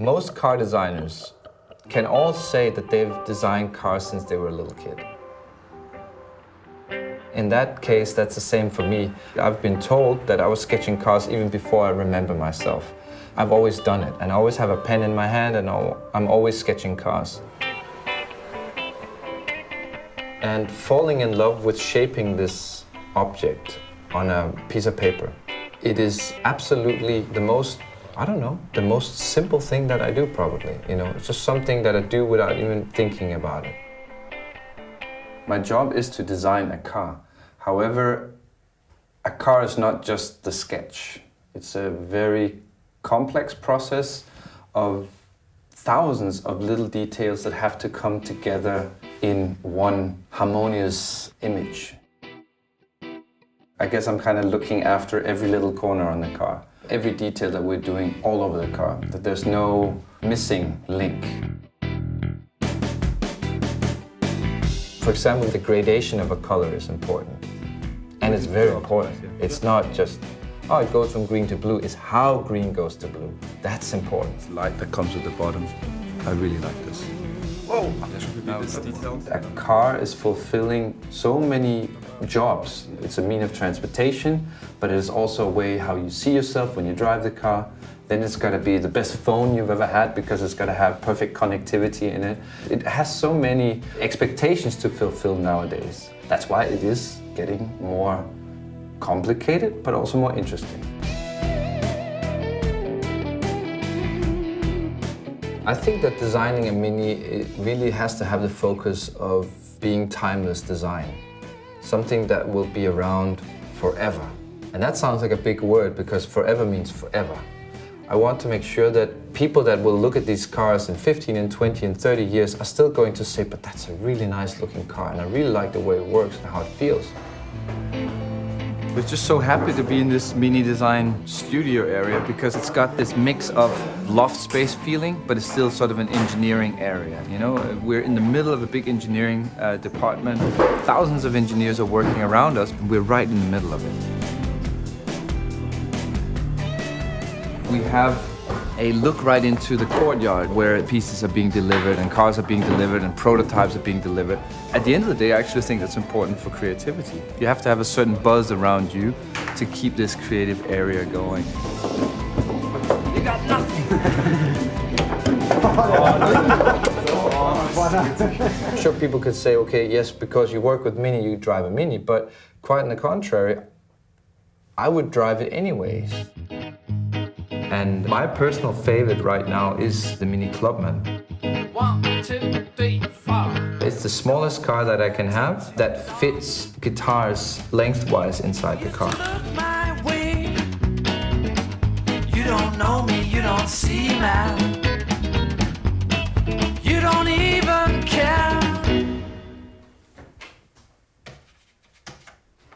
Most car designers can all say that they've designed cars since they were a little kid. In that case, that's the same for me. I've been told that I was sketching cars even before I remember myself. I've always done it, and I always have a pen in my hand, and I'm always sketching cars. And falling in love with shaping this object on a piece of paper, it is absolutely the most, I don't know, the most simple thing that I do probably. You know, it's just something that I do without even thinking about it. My job is to design a car. However, a car is not just the sketch. It's a very complex process of thousands of little details that have to come together in one harmonious image. I guess I'm kind of looking after every little corner on the car, every detail that we're doing all over the car, that there's no missing link. For example, the gradation of a color is important, and it's very important. It's not just, oh, it goes from green to blue, it's how green goes to blue. That's important. The light that comes at the bottom, I really like this. Whoa! A car is fulfilling so many jobs. It's a mean of transportation, but it is also a way how you see yourself when you drive the car. Then it's got to be the best phone you've ever had because it's got to have perfect connectivity in it. It has so many expectations to fulfill nowadays. That's why it is getting more complicated, but also more interesting. I think that designing a Mini, it really has to have the focus of being timeless design. Something that will be around forever. And that sounds like a big word because forever means forever. I want to make sure that people that will look at these cars in 15 and 20 and 30 years are still going to say, but that's a really nice looking car and I really like the way it works and how it feels. We're just so happy to be in this Mini Design studio area because it's got this mix of loft space feeling, but it's still sort of an engineering area. You know, we're in the middle of a big engineering department. Thousands of engineers are working around us, and we're right in the middle of it. We have a look right into the courtyard where pieces are being delivered and cars are being delivered and prototypes are being delivered. At the end of the day, I actually think that's important for creativity. You have to have a certain buzz around you to keep this creative area going. You got nothing! I'm sure people could say, okay, yes, because you work with Mini, you drive a Mini, but quite on the contrary, I would drive it anyways. And my personal favorite right now is the Mini Clubman. 1, 2, 3, 4. It's the smallest car that I can have that fits guitars lengthwise inside the car. Look my way. You don't know me, you don't see me. You don't even care.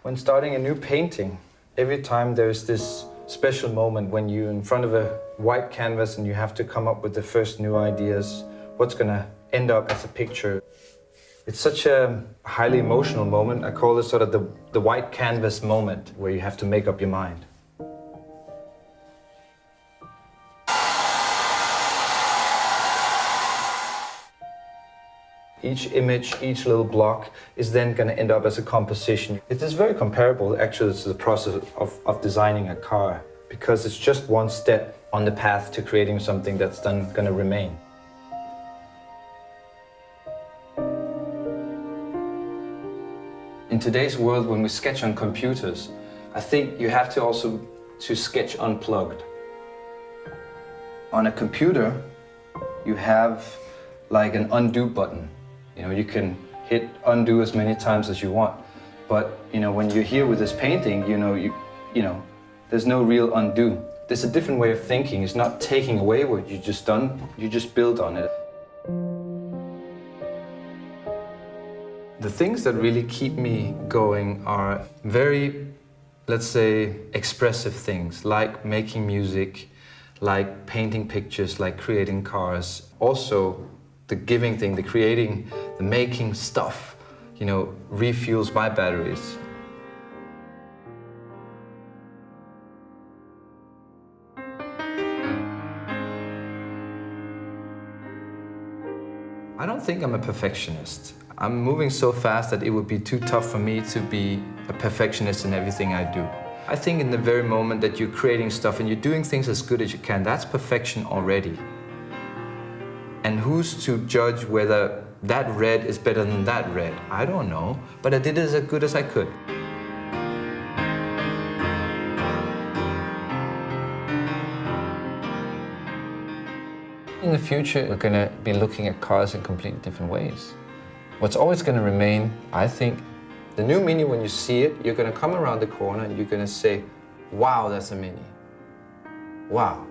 When starting a new painting, every time there's this special moment when you're in front of a white canvas and you have to come up with the first new ideas, what's going to end up as a picture. It's such a highly emotional moment. I call it sort of the white canvas moment where you have to make up your mind. Each image, each little block is then going to end up as a composition. It is very comparable actually to the process of designing a car because it's just one step on the path to creating something that's then going to remain. In today's world, when we sketch on computers, I think you have to also sketch unplugged. On a computer, you have like an undo button. You know, you can hit undo as many times as you want. But, you know, when you're here with this painting, you know, there's no real undo. There's a different way of thinking. It's not taking away what you just done, you just build on it. The things that really keep me going are very, let's say, expressive things, like making music, like painting pictures, like creating cars. Also, the giving thing, the creating, the making stuff, you know, refuels my batteries. don't think I'm a perfectionist. I'm moving so fast that it would be too tough for me to be a perfectionist in everything I do. I think in the very moment that you're creating stuff and you're doing things as good as you can, that's perfection already. And who's to judge whether that red is better than that red? I don't know, but I did it as good as I could. In the future, we're going to be looking at cars in completely different ways. What's always going to remain, I think, the new Mini, when you see it, you're going to come around the corner and you're going to say, wow, that's a Mini. Wow.